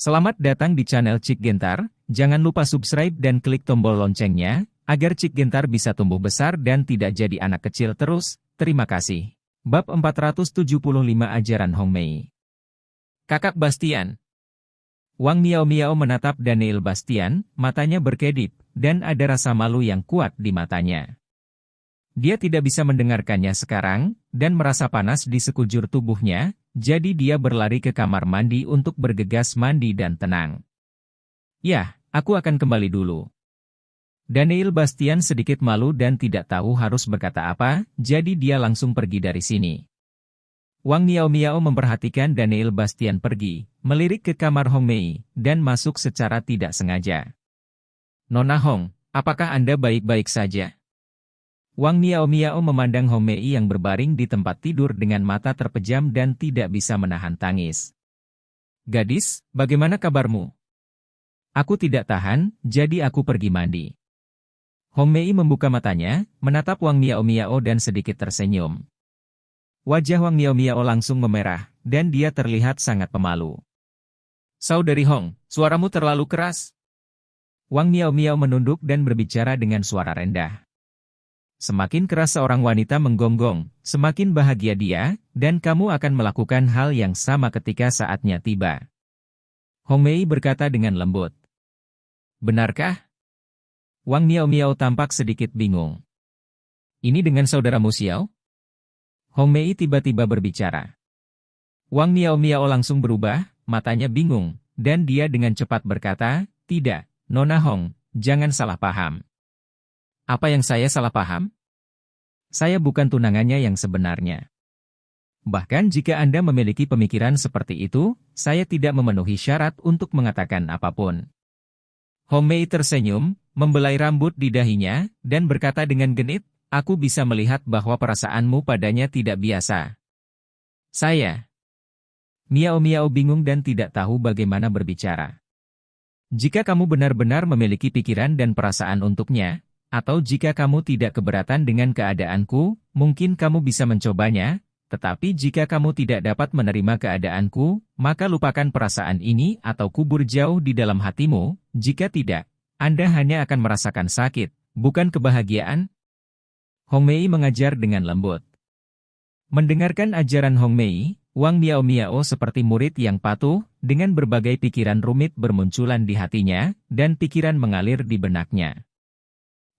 Selamat datang di channel Cik Gentar, jangan lupa subscribe dan klik tombol loncengnya, agar Cik Gentar bisa tumbuh besar dan tidak jadi anak kecil terus, terima kasih. Bab 475 Ajaran Hong Mei. Kakak Bastian. Wang Miao Miao menatap Daniel Bastian, matanya berkedip, dan ada rasa malu yang kuat di matanya. Dia tidak bisa mendengarkannya sekarang, dan merasa panas di sekujur tubuhnya, jadi dia berlari ke kamar mandi untuk bergegas mandi dan tenang. "Yah, aku akan kembali dulu." Daniel Bastian sedikit malu dan tidak tahu harus berkata apa, jadi dia langsung pergi dari sini. Wang Miao Miao memperhatikan Daniel Bastian pergi, melirik ke kamar Hong Mei, dan masuk secara tidak sengaja. "Nona Hong, apakah Anda baik-baik saja?" Wang Miao Miao memandang Hong Mei yang berbaring di tempat tidur dengan mata terpejam dan tidak bisa menahan tangis. "Gadis, bagaimana kabarmu?" "Aku tidak tahan, jadi aku pergi mandi." Hong Mei membuka matanya, menatap Wang Miao Miao dan sedikit tersenyum. Wajah Wang Miao Miao langsung memerah, dan dia terlihat sangat pemalu. "Saudari Hong, suaramu terlalu keras." Wang Miao Miao menunduk dan berbicara dengan suara rendah. "Semakin keras seorang wanita menggonggong, semakin bahagia dia, dan kamu akan melakukan hal yang sama ketika saatnya tiba." Hong Mei berkata dengan lembut. "Benarkah?" Wang Miao Miao tampak sedikit bingung. "Ini dengan saudaramu Xiao?" Hong Mei tiba-tiba berbicara. Wang Miao Miao langsung berubah, matanya bingung, dan dia dengan cepat berkata, "Tidak, Nona Hong, jangan salah paham." "Apa yang saya salah paham?" "Saya bukan tunangannya yang sebenarnya. Bahkan jika Anda memiliki pemikiran seperti itu, saya tidak memenuhi syarat untuk mengatakan apapun." Hong Mei tersenyum, membelai rambut di dahinya, dan berkata dengan genit, "Aku bisa melihat bahwa perasaanmu padanya tidak biasa." "Saya..." Miao Miao bingung dan tidak tahu bagaimana berbicara. "Jika kamu benar-benar memiliki pikiran dan perasaan untuknya, atau jika kamu tidak keberatan dengan keadaanku, mungkin kamu bisa mencobanya, tetapi jika kamu tidak dapat menerima keadaanku, maka lupakan perasaan ini atau kubur jauh di dalam hatimu, jika tidak, Anda hanya akan merasakan sakit, bukan kebahagiaan." Hong Mei mengajar dengan lembut. Mendengarkan ajaran Hong Mei, Wang Miao Miao seperti murid yang patuh, dengan berbagai pikiran rumit bermunculan di hatinya, dan pikiran mengalir di benaknya.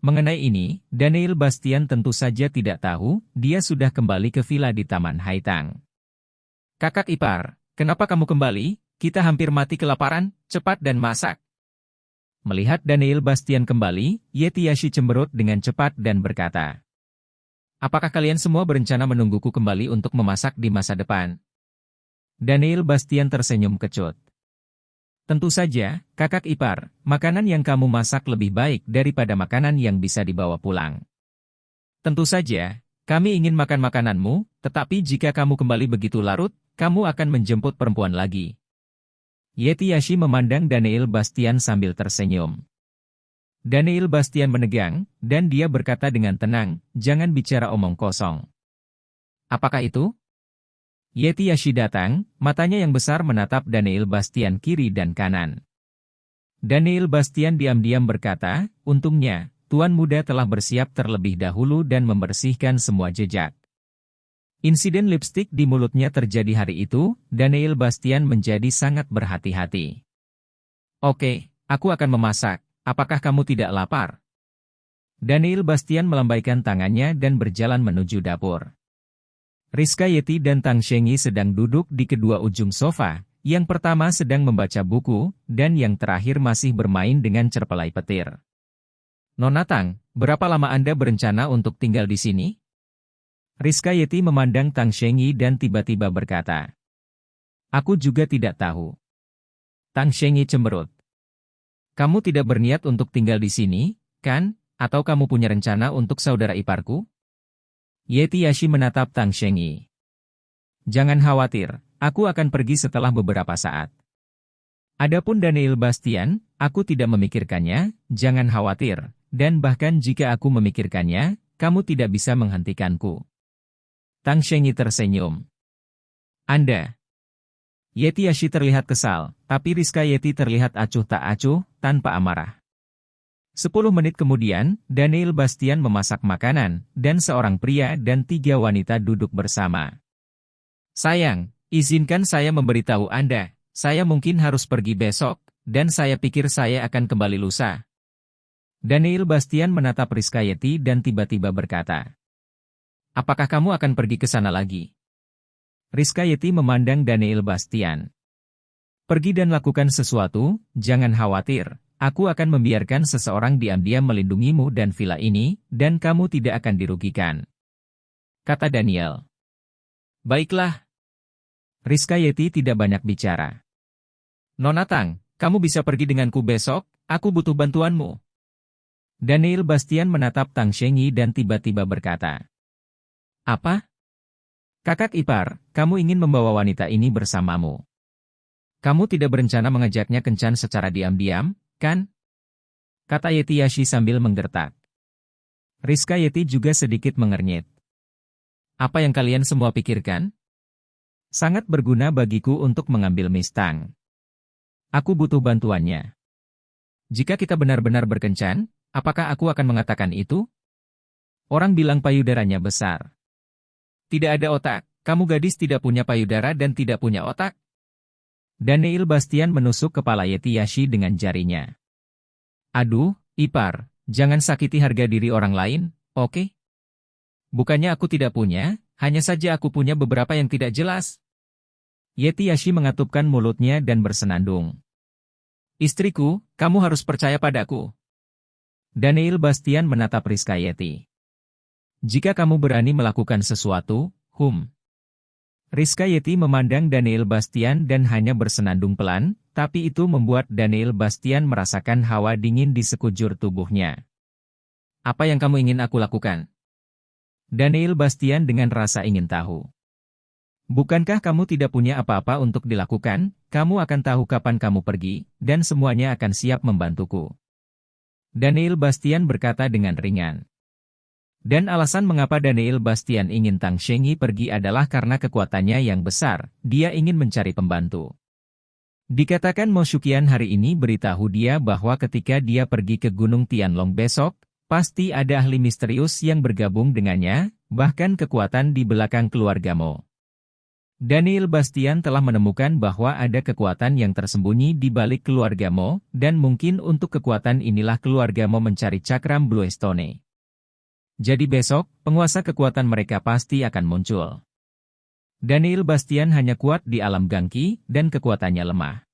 Mengenai ini, Daniel Bastian tentu saja tidak tahu, dia sudah kembali ke villa di Taman Haitang. "Kakak ipar, kenapa kamu kembali? Kita hampir mati kelaparan, cepat dan masak." Melihat Daniel Bastian kembali, Ye Tiashi cemberut dengan cepat dan berkata, "Apakah kalian semua berencana menungguku kembali untuk memasak di masa depan?" Daniel Bastian tersenyum kecut. "Tentu saja, kakak ipar, makanan yang kamu masak lebih baik daripada makanan yang bisa dibawa pulang. Tentu saja, kami ingin makan makananmu, tetapi jika kamu kembali begitu larut, kamu akan menjemput perempuan lagi." Ye Tiashi memandang Daniel Bastian sambil tersenyum. Daniel Bastian menegang, dan dia berkata dengan tenang, "Jangan bicara omong kosong." "Apakah itu?" Ye Tiashi datang, matanya yang besar menatap Daniel Bastian kiri dan kanan. Daniel Bastian diam-diam berkata, "Untungnya, Tuan Muda telah bersiap terlebih dahulu dan membersihkan semua jejak." Insiden lipstik di mulutnya terjadi hari itu, Daniel Bastian menjadi sangat berhati-hati. "Oke, aku akan memasak, apakah kamu tidak lapar?" Daniel Bastian melambaikan tangannya dan berjalan menuju dapur. Rizka Yeti dan Tang Shengi sedang duduk di kedua ujung sofa, yang pertama sedang membaca buku, dan yang terakhir masih bermain dengan cerpelai petir. "Nona Tang, berapa lama Anda berencana untuk tinggal di sini?" Rizka Yeti memandang Tang Shengi dan tiba-tiba berkata, "Aku juga tidak tahu." Tang Shengi cemberut. "Kamu tidak berniat untuk tinggal di sini, kan? Atau kamu punya rencana untuk saudara iparku?" Ye Tiashi menatap Tang Shengi. "Jangan khawatir, aku akan pergi setelah beberapa saat." Adapun Daniel Bastian, aku tidak memikirkannya, jangan khawatir, dan bahkan jika aku memikirkannya, kamu tidak bisa menghentikanku. Tang Shengi tersenyum. "Anda..." Yeti Yashi terlihat kesal, tapi Rizka Yeti terlihat acuh tak acuh, tanpa amarah. 10 menit kemudian, Daniel Bastian memasak makanan, dan seorang pria dan 3 wanita duduk bersama. Sayang, izinkan saya memberitahu Anda, saya mungkin harus pergi besok, dan saya pikir saya akan kembali lusa. Daniel Bastian menatap Rizka Yeti dan tiba-tiba berkata, apakah kamu akan pergi ke sana lagi? Rizka Yeti memandang Daniel Bastian. Pergi dan lakukan sesuatu, jangan khawatir. Aku akan membiarkan seseorang diam-diam melindungimu dan villa ini, dan kamu tidak akan dirugikan. Kata Daniel. Baiklah. Rizka Yeti tidak banyak bicara. Nona Tang, kamu bisa pergi denganku besok, aku butuh bantuanmu. Daniel Bastian menatap Tang Shengyi dan tiba-tiba berkata. Apa? Kakak ipar, kamu ingin membawa wanita ini bersamamu. Kamu tidak berencana mengajaknya kencan secara diam-diam, kan? Kata Yeti Yashi sambil menggertak. Rizka Yeti juga sedikit mengernyit. Apa yang kalian semua pikirkan? Sangat berguna bagiku untuk mengambil Mistang. Aku butuh bantuannya. Jika kita benar-benar berkencan, apakah aku akan mengatakan itu? Orang bilang payudaranya besar. Tidak ada otak, kamu gadis tidak punya payudara dan tidak punya otak. Daniel Bastian menusuk kepala Yeti Yashi dengan jarinya. Aduh, ipar, jangan sakiti harga diri orang lain, oke? Bukannya aku tidak punya, hanya saja aku punya beberapa yang tidak jelas. Yeti Yashi mengatupkan mulutnya dan bersenandung. Istriku, kamu harus percaya padaku. Daniel Bastian menatap Rizka Yeti. Jika kamu berani melakukan sesuatu, Rizka Yeti memandang Daniel Bastian dan hanya bersenandung pelan, tapi itu membuat Daniel Bastian merasakan hawa dingin di sekujur tubuhnya. Apa yang kamu ingin aku lakukan? Daniel Bastian dengan rasa ingin tahu. Bukankah kamu tidak punya apa-apa untuk dilakukan? Kamu akan tahu kapan kamu pergi, dan semuanya akan siap membantuku. Daniel Bastian berkata dengan ringan. Dan alasan mengapa Daniel Bastian ingin Tang Shengyi pergi adalah karena kekuatannya yang besar, dia ingin mencari pembantu. Dikatakan Mo Shuqian hari ini beritahu dia bahwa ketika dia pergi ke Gunung Tianlong besok, pasti ada ahli misterius yang bergabung dengannya, bahkan kekuatan di belakang keluarga Mo. Daniel Bastian telah menemukan bahwa ada kekuatan yang tersembunyi di balik keluarga Mo, dan mungkin untuk kekuatan inilah keluarga Mo mencari cakram Blue Stone. Jadi besok, penguasa kekuatan mereka pasti akan muncul. Daniel Bastian hanya kuat di alam gangki, dan kekuatannya lemah.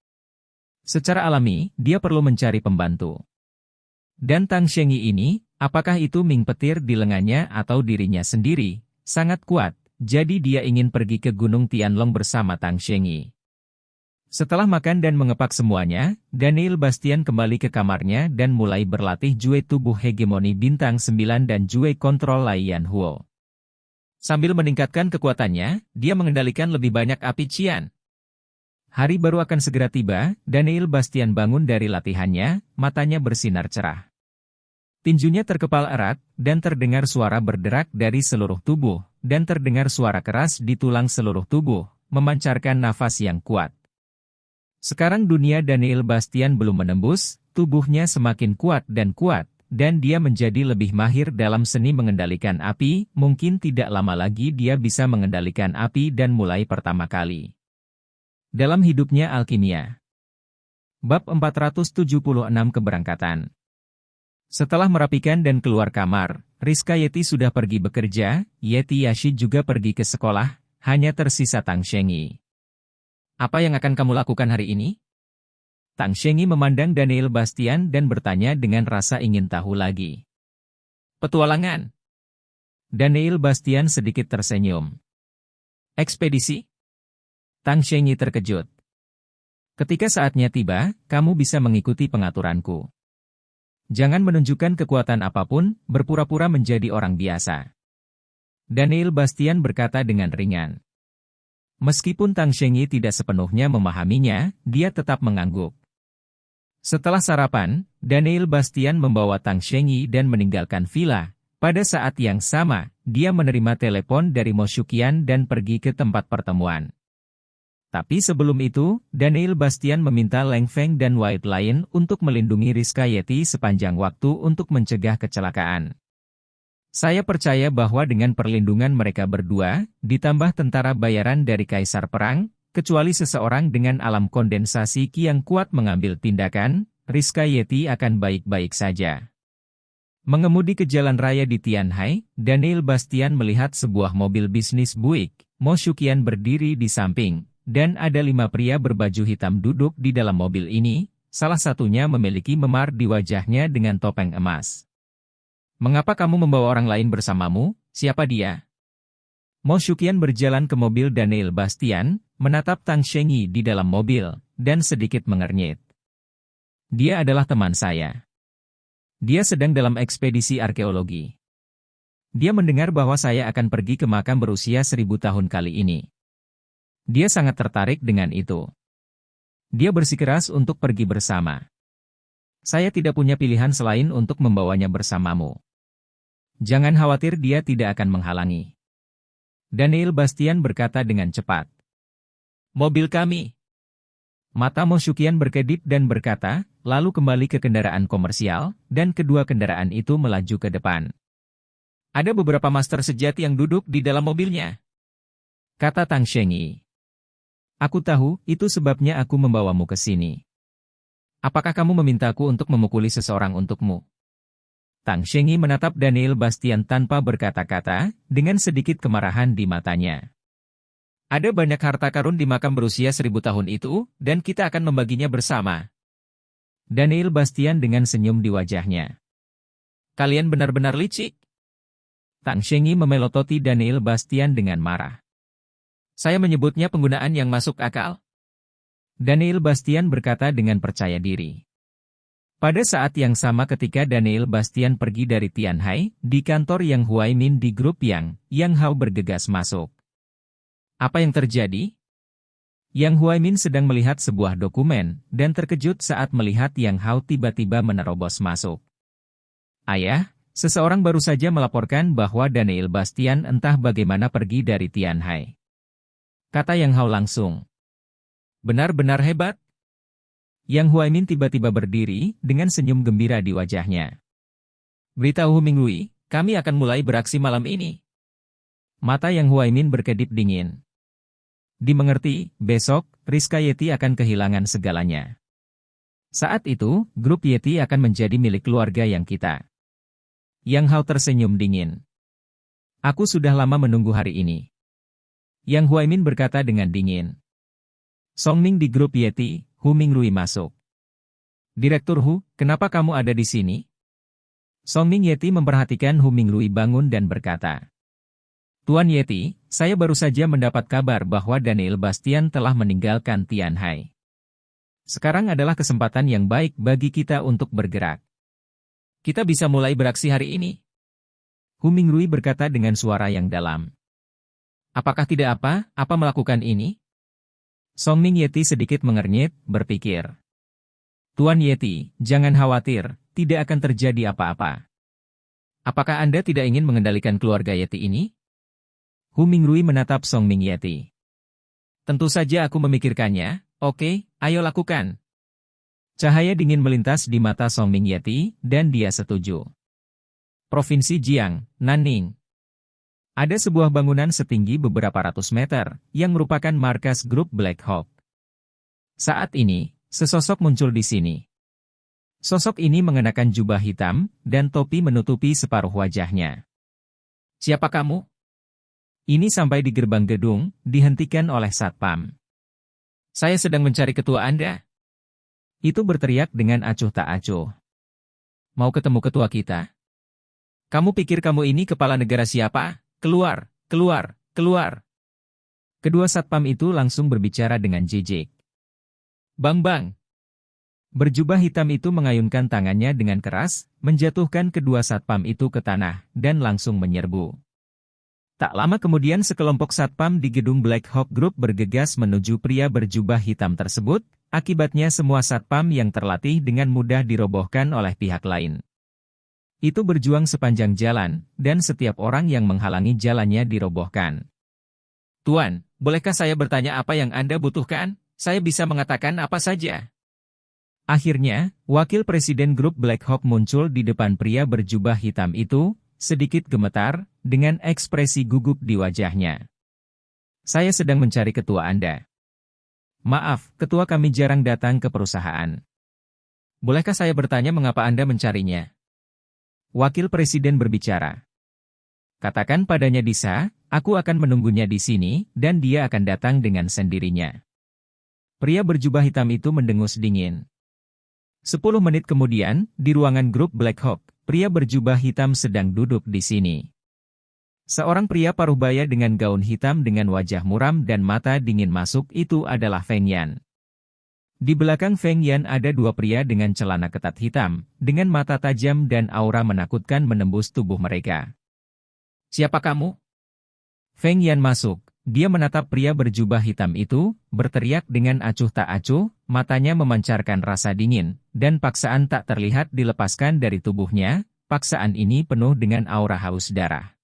Secara alami, dia perlu mencari pembantu. Dan Tang Shengyi ini, apakah itu Ming petir di lengannya atau dirinya sendiri, sangat kuat, jadi dia ingin pergi ke Gunung Tianlong bersama Tang Shengyi. Setelah makan dan mengepak semuanya, Daniel Bastian kembali ke kamarnya dan mulai berlatih Jue Tubuh Hegemoni Bintang 9 dan Jue Kontrol Laiyan Huo. Sambil meningkatkan kekuatannya, dia mengendalikan lebih banyak api Qian. Hari baru akan segera tiba, Daniel Bastian bangun dari latihannya, matanya bersinar cerah. Tinjunya terkepal erat, dan terdengar suara berderak dari seluruh tubuh, dan terdengar suara keras di tulang seluruh tubuh, memancarkan nafas yang kuat. Sekarang dunia Daniel Bastian belum menembus, tubuhnya semakin kuat, dan dia menjadi lebih mahir dalam seni mengendalikan api, mungkin tidak lama lagi dia bisa mengendalikan api dan mulai pertama kali. Dalam hidupnya alkimia. Bab 476 Keberangkatan. Setelah merapikan dan keluar kamar, Rizka Yeti sudah pergi bekerja, Yeti Yashi juga pergi ke sekolah, hanya tersisa Tang Shengyi. Apa yang akan kamu lakukan hari ini? Tang Shengyi memandang Daniel Bastian dan bertanya dengan rasa ingin tahu lagi. Petualangan. Daniel Bastian sedikit tersenyum. Ekspedisi? Tang Shengyi terkejut. Ketika saatnya tiba, kamu bisa mengikuti pengaturanku. Jangan menunjukkan kekuatan apapun, berpura-pura menjadi orang biasa. Daniel Bastian berkata dengan ringan. Meskipun Tang Shengyi tidak sepenuhnya memahaminya, dia tetap mengangguk. Setelah sarapan, Daniel Bastian membawa Tang Shengyi dan meninggalkan villa. Pada saat yang sama, dia menerima telepon dari Mo Shuqian dan pergi ke tempat pertemuan. Tapi sebelum itu, Daniel Bastian meminta Leng Feng dan White Lion untuk melindungi Rizka Yeti sepanjang waktu untuk mencegah kecelakaan. Saya percaya bahwa dengan perlindungan mereka berdua, ditambah tentara bayaran dari Kaisar Perang, kecuali seseorang dengan alam kondensasi Qi yang kuat mengambil tindakan, Rizka Yeti akan baik-baik saja. Mengemudi ke jalan raya di Tianhai, Daniel Bastian melihat sebuah mobil bisnis Buick, Mo Shuqian berdiri di samping, dan ada 5 pria berbaju hitam duduk di dalam mobil ini, salah satunya memiliki memar di wajahnya dengan topeng emas. "Mengapa kamu membawa orang lain bersamamu? Siapa dia?" Mo Shuqian berjalan ke mobil Daniel Bastian, menatap Tang Shengyi di dalam mobil, dan sedikit mengernyit. "Dia adalah teman saya. Dia sedang dalam ekspedisi arkeologi. Dia mendengar bahwa saya akan pergi ke makam berusia 1000 tahun kali ini. Dia sangat tertarik dengan itu. Dia bersikeras untuk pergi bersama. Saya tidak punya pilihan selain untuk membawanya bersamamu. Jangan khawatir, dia tidak akan menghalangi." Daniel Bastian berkata dengan cepat. "Mobil kami." Mata Mo Shuqian berkedip dan berkata, lalu kembali ke kendaraan komersial, dan kedua kendaraan itu melaju ke depan. "Ada beberapa master sejati yang duduk di dalam mobilnya," kata Tang Shengyi. "Aku tahu, itu sebabnya aku membawamu ke sini. Apakah kamu memintaku untuk memukuli seseorang untukmu?" Tang Shengyi menatap Daniel Bastian tanpa berkata-kata, dengan sedikit kemarahan di matanya. "Ada banyak harta karun di makam berusia 1000 tahun itu, dan kita akan membaginya bersama." Daniel Bastian dengan senyum di wajahnya. "Kalian benar-benar licik." Tang Shengyi memelototi Daniel Bastian dengan marah. "Saya menyebutnya penggunaan yang masuk akal." Daniel Bastian berkata dengan percaya diri. Pada saat yang sama ketika Daniel Bastian pergi dari Tianhai, di kantor Yang Huaimin di grup Yang Hao bergegas masuk. "Apa yang terjadi?" Yang Huaimin sedang melihat sebuah dokumen, dan terkejut saat melihat Yang Hao tiba-tiba menerobos masuk. "Ayah, seseorang baru saja melaporkan bahwa Daniel Bastian entah bagaimana pergi dari Tianhai," kata Yang Hao langsung. "Benar-benar hebat." Yang Huaimin tiba-tiba berdiri, dengan senyum gembira di wajahnya. "Beritahu Minglui, kami akan mulai beraksi malam ini." Mata Yang Huaimin berkedip dingin. "Dimengerti, besok, Rizka Yeti akan kehilangan segalanya. Saat itu, grup Yeti akan menjadi milik keluarga yang kita." Yang Hao tersenyum dingin. "Aku sudah lama menunggu hari ini." Yang Huaimin berkata dengan dingin. Songming di grup Yeti, Hu Minglui masuk. "Direktur Hu, kenapa kamu ada di sini?" Songming Yeti memperhatikan Hu Minglui bangun dan berkata. "Tuan Yeti, saya baru saja mendapat kabar bahwa Daniel Bastian telah meninggalkan Tianhai. Sekarang adalah kesempatan yang baik bagi kita untuk bergerak. Kita bisa mulai beraksi hari ini." Hu Minglui berkata dengan suara yang dalam. "Apakah tidak apa melakukan ini?" Songming Yeti sedikit mengernyit, berpikir. "Tuan Yeti, jangan khawatir, tidak akan terjadi apa-apa. Apakah Anda tidak ingin mengendalikan keluarga Yeti ini?" Hu Minglui menatap Songming Yeti. "Tentu saja aku memikirkannya, oke, ayo lakukan." Cahaya dingin melintas di mata Songming Yeti, dan dia setuju. Provinsi Jiang, Nanning. Ada sebuah bangunan setinggi beberapa ratus meter, yang merupakan markas grup Black Hawk. Saat ini, sesosok muncul di sini. Sosok ini mengenakan jubah hitam, dan topi menutupi separuh wajahnya. "Siapa kamu?" Ini sampai di gerbang gedung, dihentikan oleh Satpam. "Saya sedang mencari ketua Anda." Itu berteriak dengan acuh tak acuh. "Mau ketemu ketua kita? Kamu pikir kamu ini kepala negara siapa? Keluar, keluar, keluar." Kedua satpam itu langsung berbicara dengan jijik. "Bang bang." Berjubah hitam itu mengayunkan tangannya dengan keras, menjatuhkan kedua satpam itu ke tanah, dan langsung menyerbu. Tak lama kemudian sekelompok satpam di gedung Black Hawk Group bergegas menuju pria berjubah hitam tersebut, akibatnya semua satpam yang terlatih dengan mudah dirobohkan oleh pihak lain. Itu berjuang sepanjang jalan, dan setiap orang yang menghalangi jalannya dirobohkan. Tuan, bolehkah saya bertanya apa yang Anda butuhkan? Saya bisa mengatakan apa saja. Akhirnya, wakil presiden grup Black Hawk muncul di depan pria berjubah hitam itu, sedikit gemetar, dengan ekspresi gugup di wajahnya. Saya sedang mencari ketua Anda. Maaf, ketua kami jarang datang ke perusahaan. Bolehkah saya bertanya mengapa Anda mencarinya? Wakil presiden berbicara. Katakan padanya Disa, aku akan menunggunya di sini, dan dia akan datang dengan sendirinya. Pria berjubah hitam itu mendengus dingin. 10 menit kemudian, di ruangan grup Black Hawk, pria berjubah hitam sedang duduk di sini. Seorang pria paruh baya dengan gaun hitam dengan wajah muram dan mata dingin masuk itu adalah Feng Yan. Di belakang Feng Yan ada dua pria dengan celana ketat hitam, dengan mata tajam dan aura menakutkan menembus tubuh mereka. Siapa kamu? Feng Yan masuk. Dia menatap pria berjubah hitam itu, berteriak dengan acuh tak acuh, matanya memancarkan rasa dingin, dan paksaan tak terlihat dilepaskan dari tubuhnya, paksaan ini penuh dengan aura haus darah.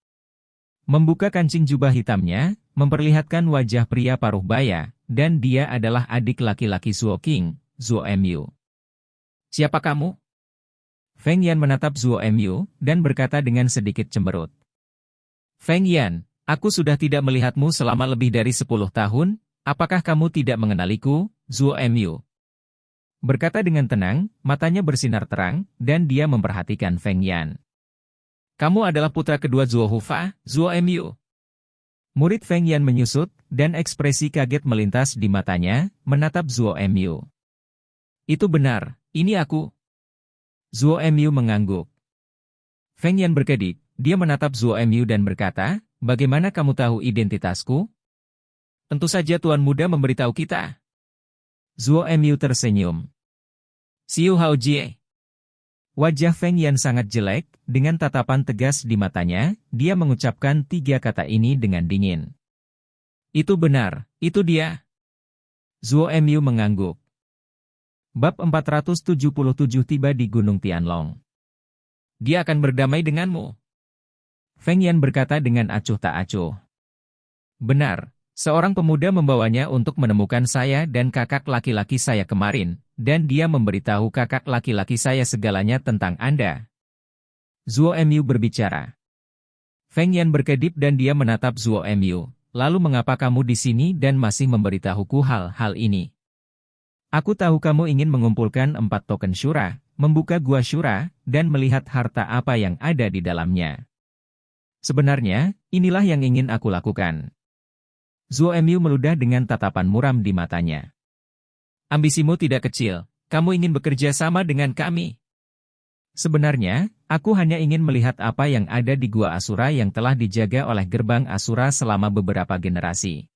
Membuka kancing jubah hitamnya, memperlihatkan wajah pria paruh baya, dan dia adalah adik laki-laki Zuo King, Zuo Mu. Siapa kamu? Feng Yan menatap Zuo Mu, dan berkata dengan sedikit cemberut. Feng Yan, aku sudah tidak melihatmu selama lebih dari 10 tahun, apakah kamu tidak mengenaliku, Zuo Mu? Berkata dengan tenang, matanya bersinar terang, dan dia memperhatikan Feng Yan. Kamu adalah putra kedua Zuo Hufa, Zuo Mu. Murid Feng Yan menyusut, dan ekspresi kaget melintas di matanya, menatap Zuo Mu. Itu benar, ini aku. Zuo Mu mengangguk. Feng Yan berkedip, dia menatap Zuo Mu dan berkata, bagaimana kamu tahu identitasku? Tentu saja Tuan Muda memberitahu kita. Zuo Mu tersenyum. Xiu Haojie. Wajah Feng Yan sangat jelek, dengan tatapan tegas di matanya, dia mengucapkan 3 kata ini dengan dingin. Itu benar, itu dia. Zuo Mu mengangguk. Bab 477 tiba di Gunung Tianlong. Dia akan berdamai denganmu. Feng Yan berkata dengan acuh tak acuh. Benar, seorang pemuda membawanya untuk menemukan saya dan kakak laki-laki saya kemarin, dan dia memberitahu kakak laki-laki saya segalanya tentang Anda. Zuo Mu berbicara. Feng Yan berkedip dan dia menatap Zuo Mu. Lalu mengapa kamu di sini dan masih memberitahuku hal-hal ini? Aku tahu kamu ingin mengumpulkan 4 token Shura, membuka gua Shura, dan melihat harta apa yang ada di dalamnya. Sebenarnya, inilah yang ingin aku lakukan. Zuo Mu meludah dengan tatapan muram di matanya. Ambisimu tidak kecil, kamu ingin bekerja sama dengan kami. Sebenarnya, aku hanya ingin melihat apa yang ada di Gua Asura yang telah dijaga oleh gerbang Asura selama beberapa generasi.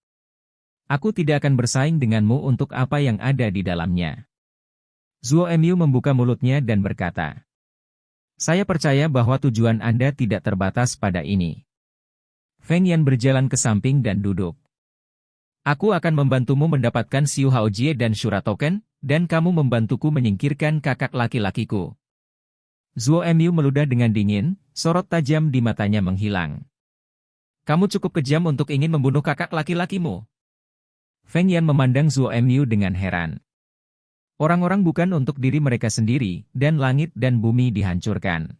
Aku tidak akan bersaing denganmu untuk apa yang ada di dalamnya. Zuo Mu membuka mulutnya dan berkata, saya percaya bahwa tujuan Anda tidak terbatas pada ini. Feng Yan berjalan ke samping dan duduk. Aku akan membantumu mendapatkan Xiu Haojie dan Shura Token, dan kamu membantuku menyingkirkan kakak laki-lakiku. Zuo Mu meludah dengan dingin, sorot tajam di matanya menghilang. Kamu cukup kejam untuk ingin membunuh kakak laki-lakimu. Feng Yan memandang Zuo Mu dengan heran. Orang-orang bukan untuk diri mereka sendiri, dan langit dan bumi dihancurkan.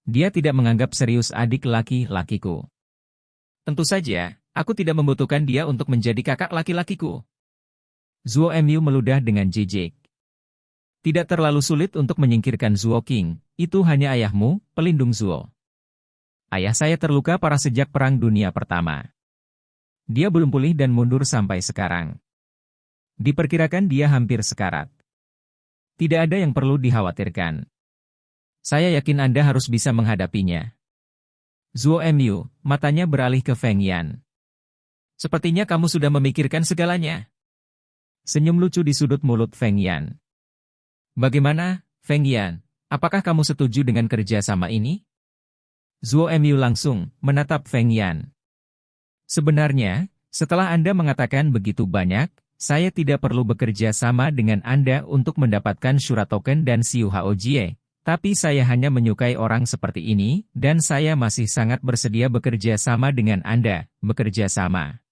Dia tidak menganggap serius adik laki-lakiku. Tentu saja, aku tidak membutuhkan dia untuk menjadi kakak laki-lakiku. Zuo Mu meludah dengan jijik. Tidak terlalu sulit untuk menyingkirkan Zuo King, itu hanya ayahmu, pelindung Zuo. Ayah saya terluka parah sejak Perang Dunia Pertama. Dia belum pulih dan mundur sampai sekarang. Diperkirakan dia hampir sekarat. Tidak ada yang perlu dikhawatirkan. Saya yakin Anda harus bisa menghadapinya. Zuo Mu, matanya beralih ke Feng Yan. Sepertinya kamu sudah memikirkan segalanya. Senyum lucu di sudut mulut Feng Yan. Bagaimana, Feng Yan? Apakah kamu setuju dengan kerjasama ini? Zuo Mu langsung menatap Feng Yan. Sebenarnya, setelah Anda mengatakan begitu banyak, saya tidak perlu bekerja sama dengan Anda untuk mendapatkan Shura Token dan Xiu Haojie, tapi saya hanya menyukai orang seperti ini, dan saya masih sangat bersedia bekerja sama dengan Anda, bekerja sama.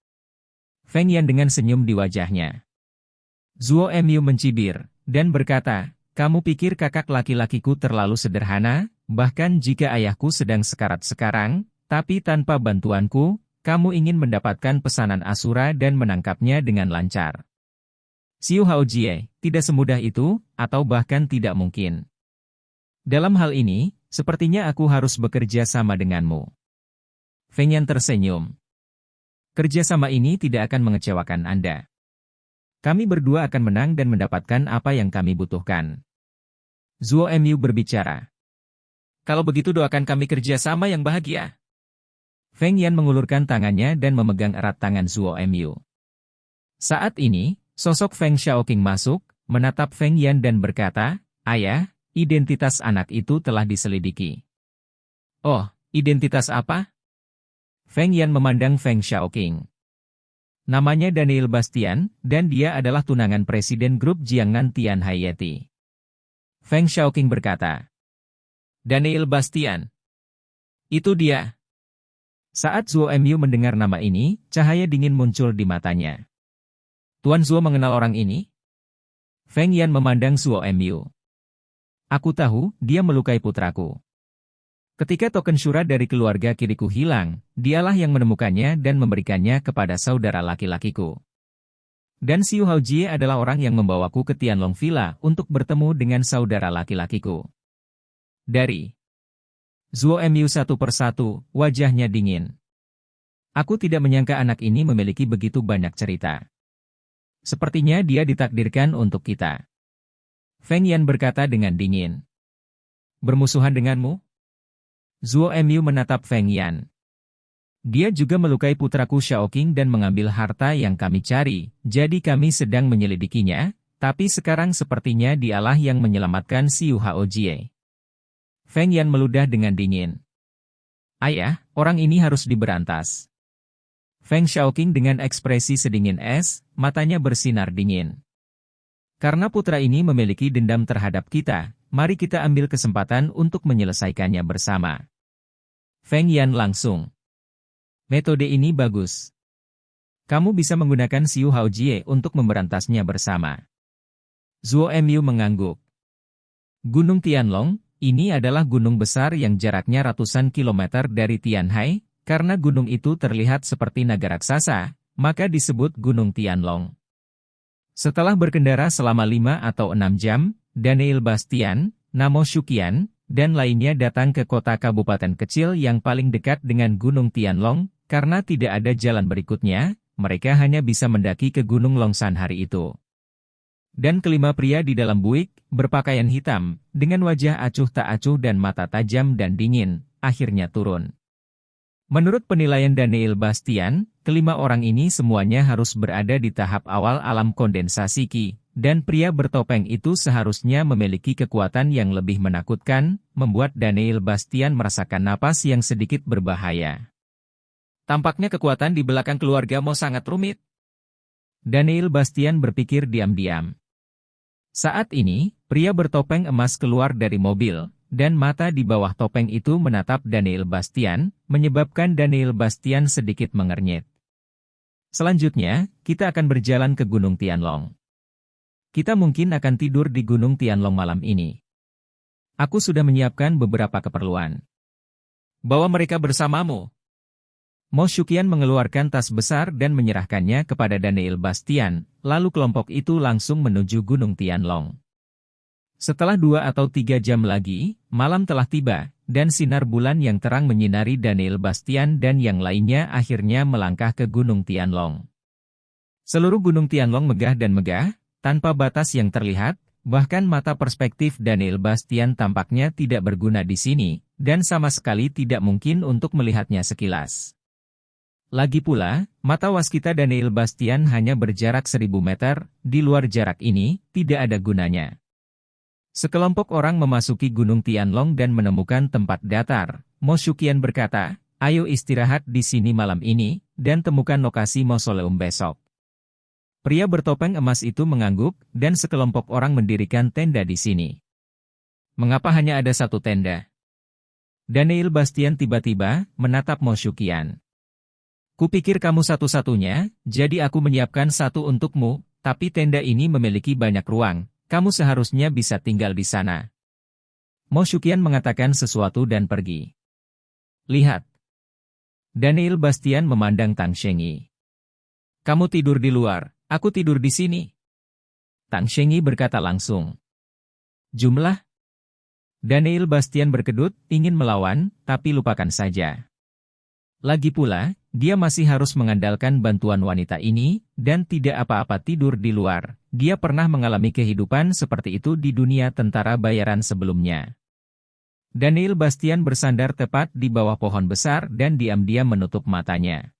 Feng Yan dengan senyum di wajahnya. Zuo Emyu mencibir, dan berkata, kamu pikir kakak laki-lakiku terlalu sederhana, bahkan jika ayahku sedang sekarat sekarang, tapi tanpa bantuanku, kamu ingin mendapatkan pesanan Asura dan menangkapnya dengan lancar. Xiu Haojie, tidak semudah itu, atau bahkan tidak mungkin. Dalam hal ini, sepertinya aku harus bekerja sama denganmu. Feng Yan tersenyum. Kerjasama ini tidak akan mengecewakan Anda. Kami berdua akan menang dan mendapatkan apa yang kami butuhkan. Zuo Emyu berbicara. Kalau begitu doakan kami kerjasama yang bahagia. Feng Yan mengulurkan tangannya dan memegang erat tangan Zuo Emyu. Saat ini, sosok Feng Xiaoqing masuk, menatap Feng Yan dan berkata, Ayah, identitas anak itu telah diselidiki. Oh, identitas apa? Feng Yan memandang Feng Xiaoqing. Namanya Daniel Bastian, dan dia adalah tunangan Presiden Grup Jiangnan Tian Haiyeti. Feng Xiaoqing berkata, Daniel Bastian. Itu dia. Saat Zuo Emyu mendengar nama ini, cahaya dingin muncul di matanya. Tuan Zuo mengenal orang ini? Feng Yan memandang Zuo Emyu. Aku tahu, dia melukai putraku. Ketika token syura dari keluarga kiriku hilang, dialah yang menemukannya dan memberikannya kepada saudara laki-lakiku. Dan Xiu Haojie adalah orang yang membawaku ke Tianlong Villa untuk bertemu dengan saudara laki-lakiku. Dari Zuo Emyu satu persatu, wajahnya dingin. Aku tidak menyangka anak ini memiliki begitu banyak cerita. Sepertinya dia ditakdirkan untuk kita. Feng Yan berkata dengan dingin. Bermusuhan denganmu? Zuo Emyu menatap Feng Yan. Dia juga melukai putraku Xiaoqing dan mengambil harta yang kami cari, jadi kami sedang menyelidikinya, tapi sekarang sepertinya dialah yang menyelamatkan Xiu Haojie. Feng Yan meludah dengan dingin. Ayah, orang ini harus diberantas. Feng Xiaoqing dengan ekspresi sedingin es, matanya bersinar dingin. Karena putra ini memiliki dendam terhadap kita, mari kita ambil kesempatan untuk menyelesaikannya bersama. Feng Yan langsung. Metode ini bagus. Kamu bisa menggunakan Xiu Haojie untuk memberantasnya bersama. Zuo Emyu mengangguk. Gunung Tianlong, ini adalah gunung besar yang jaraknya ratusan kilometer dari Tianhai, karena gunung itu terlihat seperti naga raksasa, maka disebut Gunung Tianlong. Setelah berkendara selama 5 atau 6 jam, Daniel Bastian, Namo Shuqian, dan lainnya datang ke kota kabupaten kecil yang paling dekat dengan Gunung Tianlong, karena tidak ada jalan berikutnya, mereka hanya bisa mendaki ke Gunung Longshan hari itu. Dan kelima pria di dalam buik, berpakaian hitam, dengan wajah acuh tak acuh dan mata tajam dan dingin, akhirnya turun. Menurut penilaian Daniel Bastian, kelima orang ini semuanya harus berada di tahap awal alam kondensasi Qi, dan pria bertopeng itu seharusnya memiliki kekuatan yang lebih menakutkan, membuat Daniel Bastian merasakan napas yang sedikit berbahaya. Tampaknya kekuatan di belakang keluarga Mo sangat rumit. Daniel Bastian berpikir diam-diam. Saat ini, pria bertopeng emas keluar dari mobil, dan mata di bawah topeng itu menatap Daniel Bastian, menyebabkan Daniel Bastian sedikit mengernyit. Selanjutnya, kita akan berjalan ke Gunung Tianlong. Kita mungkin akan tidur di Gunung Tianlong malam ini. Aku sudah menyiapkan beberapa keperluan. Bawa mereka bersamamu. Mo Shuqian mengeluarkan tas besar dan menyerahkannya kepada Daniel Bastian, lalu kelompok itu langsung menuju Gunung Tianlong. Setelah 2 atau 3 jam lagi, malam telah tiba, dan sinar bulan yang terang menyinari Daniel Bastian dan yang lainnya akhirnya melangkah ke Gunung Tianlong. Seluruh Gunung Tianlong megah dan megah, tanpa batas yang terlihat, bahkan mata perspektif Daniel Bastian tampaknya tidak berguna di sini, dan sama sekali tidak mungkin untuk melihatnya sekilas. Lagi pula, mata waskita Daniel Bastian hanya berjarak 1000 meter, di luar jarak ini, tidak ada gunanya. Sekelompok orang memasuki Gunung Tianlong dan menemukan tempat datar. Mo Shuqian berkata, ayo istirahat di sini malam ini, dan temukan lokasi mausoleum besok. Pria bertopeng emas itu mengangguk, dan sekelompok orang mendirikan tenda di sini. Mengapa hanya ada satu tenda? Daniel Bastian tiba-tiba menatap Mo Shuqian. Kupikir kamu satu-satunya, jadi aku menyiapkan satu untukmu, tapi tenda ini memiliki banyak ruang, kamu seharusnya bisa tinggal di sana. Mo Shuqian mengatakan sesuatu dan pergi. Lihat. Daniel Bastian memandang Tang Shengyi. Kamu tidur di luar, aku tidur di sini. Tang Shengyi berkata langsung. Jumlah? Daniel Bastian berkedut, ingin melawan, tapi lupakan saja. Lagi pula, dia masih harus mengandalkan bantuan wanita ini, dan tidak apa-apa tidur di luar. Dia pernah mengalami kehidupan seperti itu di dunia tentara bayaran sebelumnya. Daniel Bastian bersandar tepat di bawah pohon besar dan diam-diam menutup matanya.